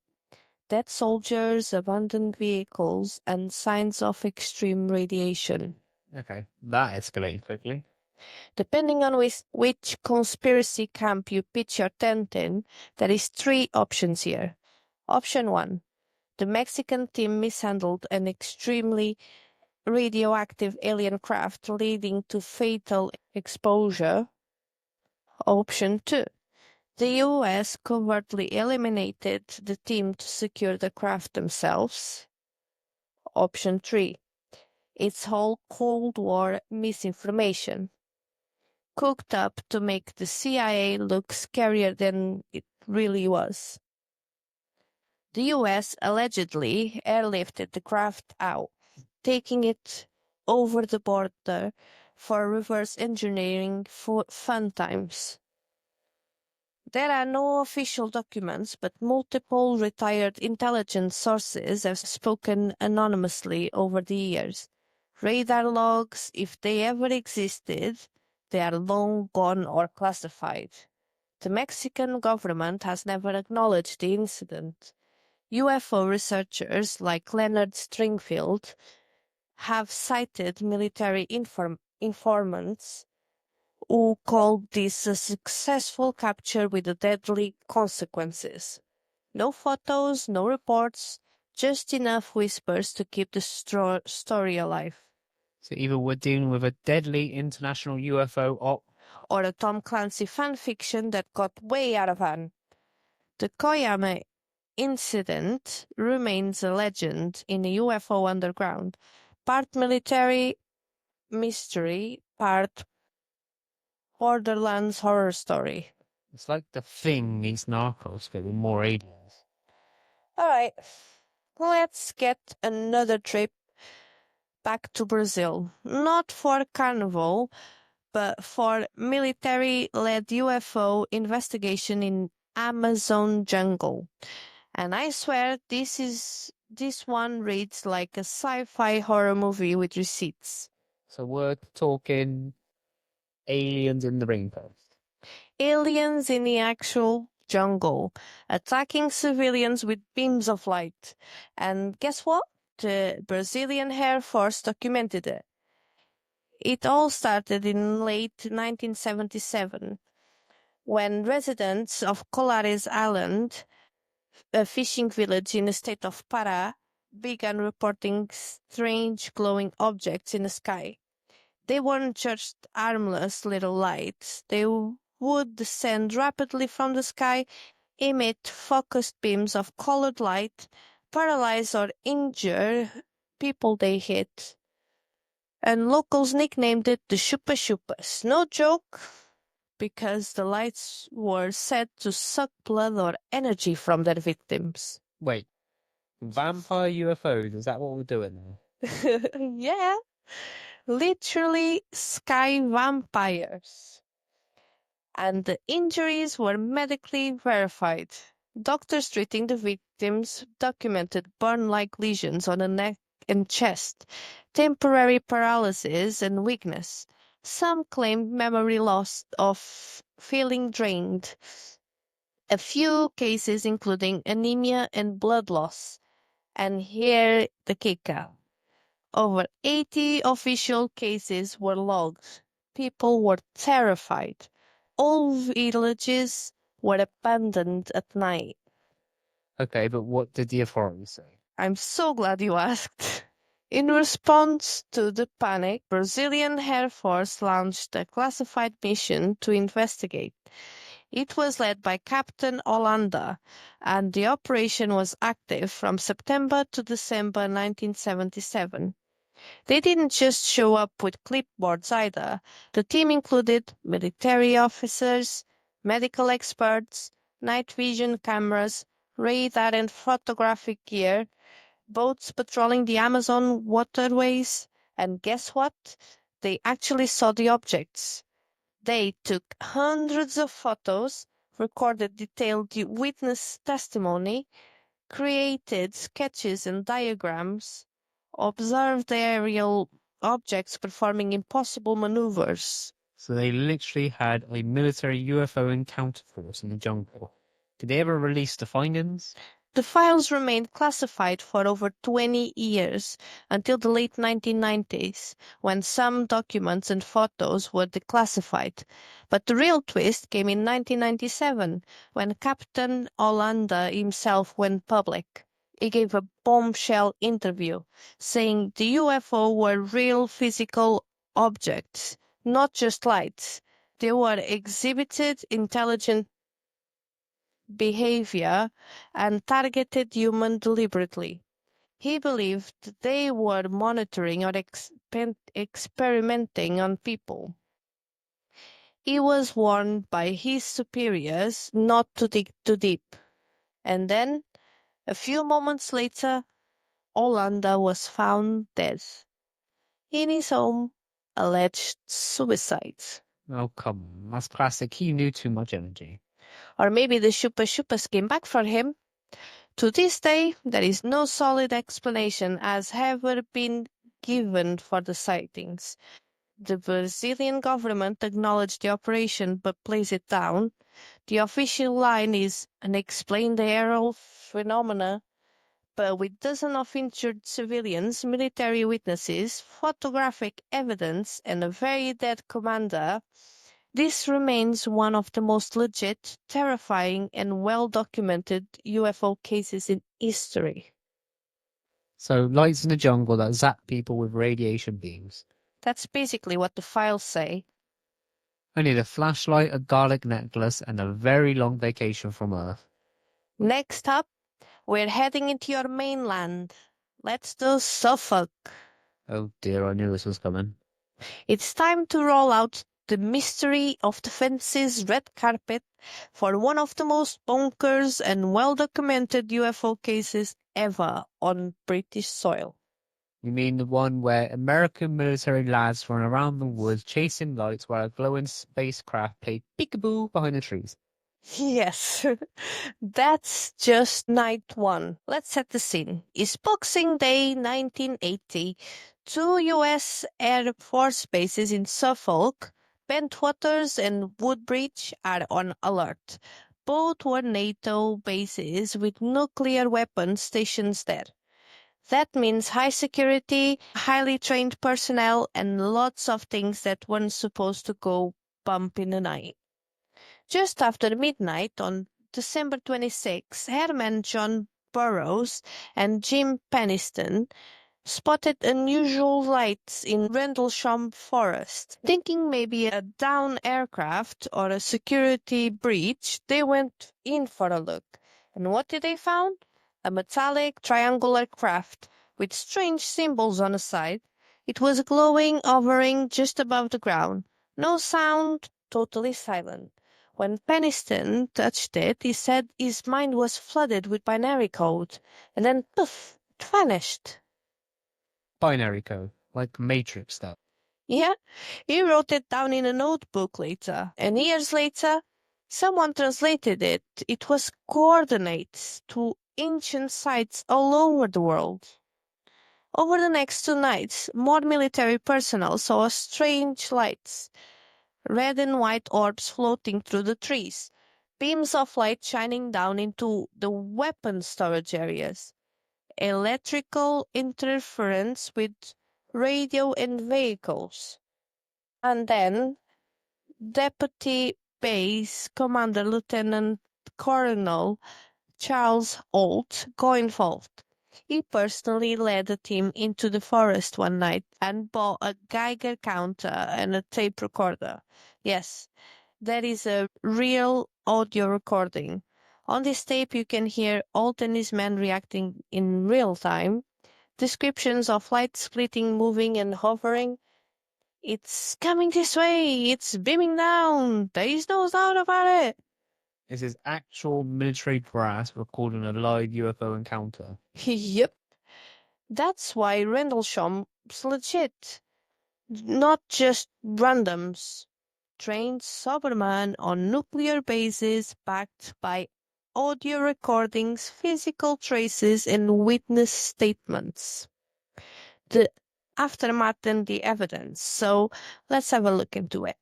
Dead soldiers, abandoned vehicles, and signs of extreme radiation. Okay, that escalated quickly. Depending on which conspiracy camp you pitch your tent in, there is 3 options here. Option 1. The Mexican team mishandled an extremely radioactive alien craft leading to fatal exposure. Option 2. The US covertly eliminated the team to secure the craft themselves. Option 3. It's whole Cold War misinformation, cooked up to make the CIA look scarier than it really was. The US allegedly airlifted the craft out, taking it over the border for reverse engineering for fun times. There are no official documents, but multiple retired intelligence sources have spoken anonymously over the years. Radar logs, if they ever existed, they are long gone or classified. the Mexican government has never acknowledged the incident. UFO researchers like Leonard Stringfield have cited military informants who called this a successful capture with the deadly consequences. No photos, no reports, just enough whispers to keep the story alive. So either we're dealing with a deadly international UFO or a Tom Clancy fan fiction that got way out of hand. The Koyama incident remains a legend in the UFO underground, part military mystery, part Borderlands horror story. It's like The Thing meets Narcos, but with more aliens. Alright, let's get another trip back to Brazil. Not for carnival, but for military-led UFO investigation in Amazon jungle. And I swear this one reads like a sci-fi horror movie with receipts. So we're talking aliens in the rainforest. Aliens in the actual jungle, attacking civilians with beams of light. And guess what? The Brazilian Air Force documented it. It all started in late 1977, when residents of Colares Island, a fishing village in the state of Pará, began reporting strange glowing objects in the sky. They weren't just harmless little lights. They would descend rapidly from the sky, emit focused beams of colored light, paralyze or injure people they hit. And locals nicknamed it the Chupa Chupas. No joke, because the lights were said to suck blood or energy from their victims. Wait, vampire UFOs, is that what we're doing now? Yeah, literally sky vampires. And the injuries were medically verified. Doctors treating the victims documented burn-like lesions on the neck and chest, temporary paralysis and weakness. Some claimed memory loss of feeling drained. A few cases including anemia and blood loss. And here the kicker. Over 80 official cases were logged. People were terrified. All villages were abandoned at night. Okay, but what did the authorities say? I'm so glad you asked. In response to the panic, Brazilian Air Force launched a classified mission to investigate. It was led by Captain Holanda, and the operation was active from September to December 1977. They didn't just show up with clipboards either. The team included military officers, medical experts, night vision cameras, radar and photographic gear, boats patrolling the Amazon waterways, and guess what? They actually saw the objects. They took hundreds of photos, recorded detailed witness testimony, created sketches and diagrams, observed aerial objects performing impossible maneuvers. So they literally had a military UFO encounter force in the jungle. Did they ever release the findings? The files remained classified for over 20 years, until the late 1990s, when some documents and photos were declassified. But the real twist came in 1997, when Captain Hollanda himself went public. He gave a bombshell interview, saying the UFO were real physical objects, not just lights. They were exhibited intelligent behavior and targeted humans deliberately. He believed they were monitoring or experimenting on people. He was warned by his superiors not to dig too deep. And then, a few moments later, Hollanda was found dead. In his home, alleged suicide. Oh, come on. That's classic. He knew too much energy. Or maybe the Chupa Chupas came back for him. To this day, there is no solid explanation has ever been given for the sightings. The Brazilian government acknowledged the operation but plays it down. The official line is unexplained aerial phenomena, but with dozens of injured civilians, military witnesses, photographic evidence, and a very dead commander, this remains one of the most legit, terrifying, and well-documented UFO cases in history. So, lights in the jungle that zap people with radiation beams. That's basically what the files say. I need a flashlight, a garlic necklace, and a very long vacation from Earth. Next up, we're heading into your mainland. Let's do Suffolk. Oh dear, I knew this was coming. It's time to roll out the mystery of the fences red carpet for one of the most bonkers and well-documented UFO cases ever on British soil. You mean the one where American military lads run around the woods chasing lights while a glowing spacecraft played peekaboo behind the trees? Yes, that's just night one. Let's set the scene. It's Boxing Day 1980. Two U.S. Air Force bases in Suffolk, Bentwaters and Woodbridge, are on alert. Both were NATO bases with nuclear weapons stations there. That means high security, highly trained personnel, and lots of things that weren't supposed to go bump in the night. Just after midnight on December 26, Airman John Burroughs and Jim Peniston spotted unusual lights in Rendlesham Forest. Thinking maybe a downed aircraft or a security breach, they went in for a look. And what did they find? A metallic triangular craft with strange symbols on the side. It was glowing, hovering just above the ground. No sound, totally silent. When Peniston touched it, he said his mind was flooded with binary code, and then poof, it vanished. Binary code, like Matrix stuff. Yeah, he wrote it down in a notebook later, and years later, someone translated it. It was coordinates to ancient sites all over the world. Over the next 2 nights, more military personnel saw strange lights, red and white orbs floating through the trees, beams of light shining down into the weapon storage areas, electrical interference with radio and vehicles. And then Deputy Base Commander Lieutenant Colonel Charles Holt got involved. He personally led the team into the forest one night and bought a Geiger counter and a tape recorder. Yes, that is a real audio recording. On this tape, you can hear Holt and his men reacting in real time, descriptions of light splitting, moving, and hovering. It's coming this way. It's beaming down. There is no doubt about it. This is actual military brass recording a live UFO encounter. Yep. That's why Rendlesham's legit. Not just randoms. Trained Cybermen on nuclear bases backed by audio recordings, physical traces, and witness statements. The aftermath and the evidence. So let's have a look into it.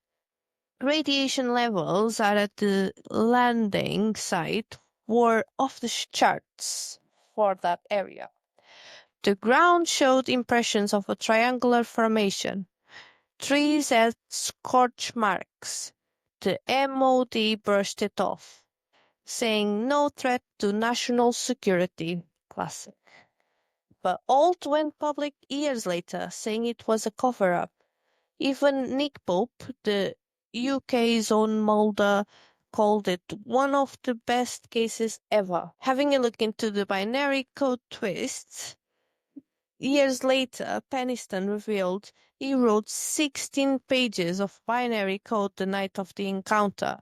Radiation levels are at the landing site were off the charts for that area. The ground showed impressions of a triangular formation. Trees had scorch marks. The MOD brushed it off, saying no threat to national security. Classic. But Alt went public years later, saying it was a cover-up. Even Nick Pope, the UK's own Mulder, called it one of the best cases ever. Having a look into the binary code twists, years later, Peniston revealed he wrote 16 pages of binary code the night of the encounter.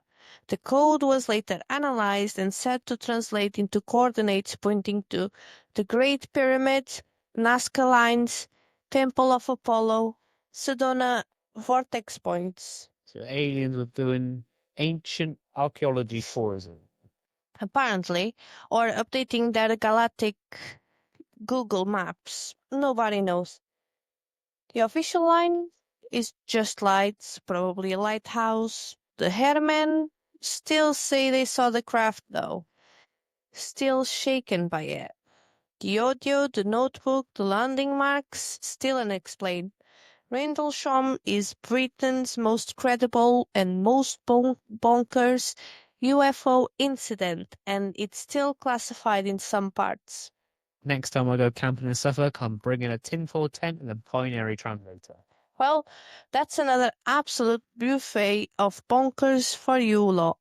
The code was later analyzed and said to translate into coordinates pointing to the Great Pyramid, Nazca Lines, Temple of Apollo, Sedona vortex points. So aliens were doing ancient archaeology tourism. Apparently, or updating their galactic Google Maps. Nobody knows. The official line is just lights, probably a lighthouse. The Herman still say they saw the craft, though. Still shaken by it. The audio, the notebook, the landing marks, still unexplained. Rendlesham is Britain's most credible and most bonkers UFO incident, and it's still classified in some parts. Next time I go camping in Suffolk, I'm bringing a tinfoil tent and a binary translator. Well, that's another absolute buffet of bonkers for you lot.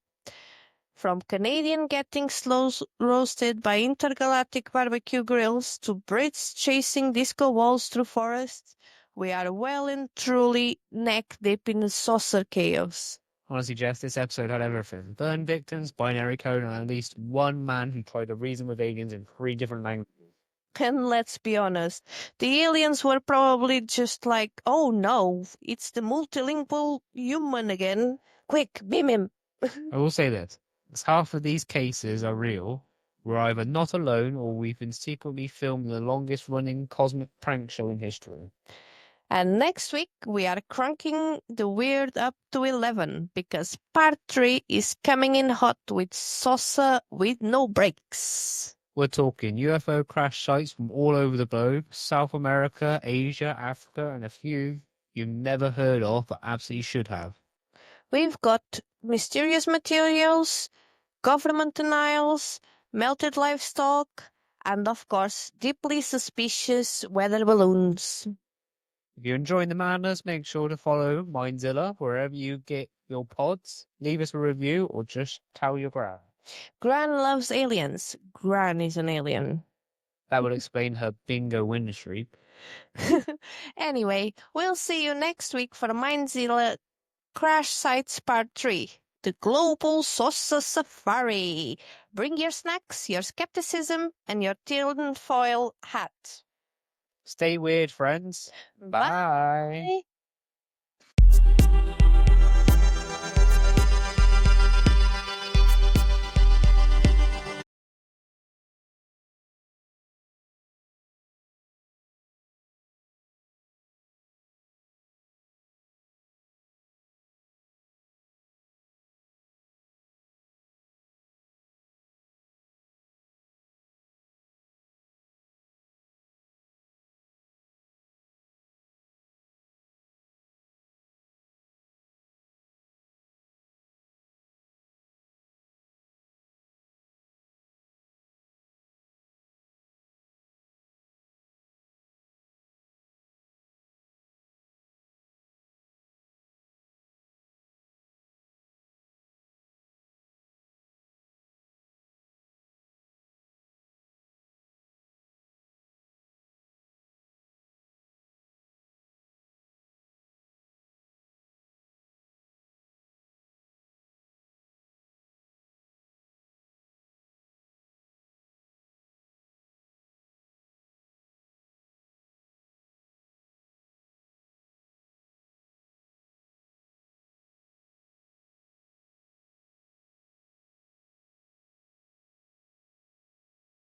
From Canadian getting slow roasted by intergalactic barbecue grills to Brits chasing disco balls through forests, we are well and truly neck deep in the saucer chaos. Honestly, Jeff, this episode had everything. Burn victims, binary code, and at least one man who tried to reason with aliens in 3 different languages. And let's be honest, the aliens were probably just like, oh no, it's the multilingual human again. Quick, beam him. I will say this, as half of these cases are real, we're either not alone or we've been secretly filming the longest running cosmic prank show in history. And next week, we are cranking the weird up to 11 because part 3 is coming in hot with saucer with no brakes. We're talking UFO crash sites from all over the globe, South America, Asia, Africa, and a few you've never heard of but absolutely should have. We've got mysterious materials, government denials, melted livestock, and of course, deeply suspicious weather balloons. If you're enjoying the madness, make sure to follow Mindzilla wherever you get your pods. Leave us a review or just tell your gran. Gran loves aliens. Gran is an alien. That would explain her bingo winner streak. Anyway, we'll see you next week for Mindzilla Crash Sites Part 3. The Global Saucer Safari. Bring your snacks, your skepticism, and your tinfoil hat. Stay weird, friends. Bye.